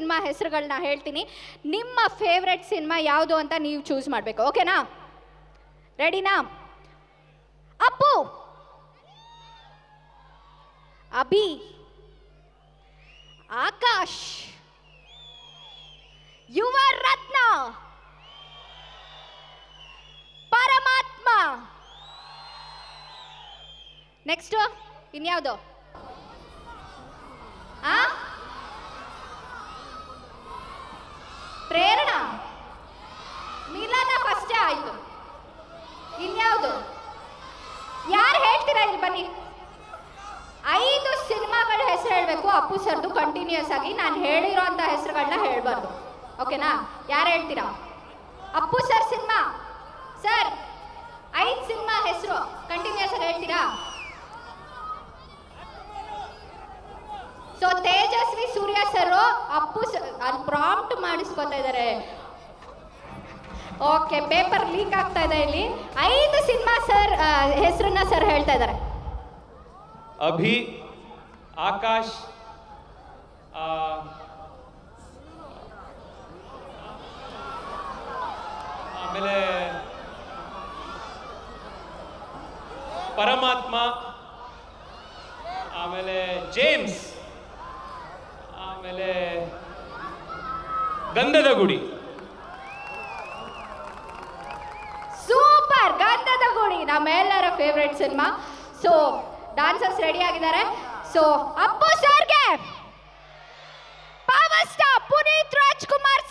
Cinema ಹೆಸರುಗಳನ್ನ ಹೇಳ್ತೀನಿ. ನಿಮ್ಮ favourite cinema ಯಾವುದು ಅಂತ ನೀವು ಚೂಸ್ ಮಾಡಬೇಕು. ಓಕೆನಾ? ರೆಡಿನಾ? ಅಪ್ಪು, ಅಭಿ, ಆಕಾಶ್, ಯುವ ರತ್ನ, ಪರಮಾತ್ಮ. ನೆಕ್ಸ್ಟ್ ಇನ್ಯಾವುದು? ಪ್ರೇರಣಾ, ಮಿಲನ ಫಸ್ಟೇ ಆಯ್ತು. ಇನ್ಯಾವುದು? ಯಾರು ಹೇಳ್ತೀರಾ? ಇಲ್ಲಿ ಬನ್ನಿ. 5 ಸಿನಿಮಾಗಳ ಹೆಸರು ಹೇಳಬೇಕು ಅಪ್ಪು ಸರ್ದು ಕಂಟಿನ್ಯೂಸ್ ಆಗಿ. ನಾನು ಹೇಳಿರೋ ಅಂತ ಹೆಸರುಗಳನ್ನ ಹೇಳ್ಬಾರ್ದು. ಓಕೆನಾ? ಯಾರು ಹೇಳ್ತೀರಾ? Appu sir cinema. Sir 5 cinema ಹೆಸರು ಕಂಟಿನ್ಯೂಸ್ ಆಗಿ ಹೇಳ್ತೀರಾ? So Tejasvi Surya sir, Appu sir ಅಲ್ಲಿ ಪ್ರಾಂಪ್ಟ್ ಮಾಡಿಸ್ಕೊತಾ ಇದ್ದಾರೆ. ಓಕೆ, ಪೇಪರ್ ಲೀಕ್ ಆಗ್ತಾ ಇದೆ ಇಲ್ಲಿ. 5 ಸಿನಿಮಾ ಸರ್ ಹೆಸರನ್ನ ಸರ್ ಹೇಳ್ತಾ ಇದ್ದಾರೆ. ಅಭಿ, ಆಕಾಶ್, ಆಮೇಲೆ ಪರಮಾತ್ಮ, ಆಮೇಲೆ ಜೇಮ್ಸ್, ಆಮೇಲೆ ಗಂಧದ ಗುಡಿ. ಸೂಪರ್! ಗಂಧದ ಗುಡಿ ನಮ್ಮೆಲ್ಲರ favourite cinema. So dancers ready ಆಗಿದ್ದಾರೆ. ಸೊ ಅಪ್ಪು ಸರ್ಗೆ ಪವರ್ ಸ್ಟಾರ್ ಪುನೀತ್ ರಾಜ್ಕುಮಾರ್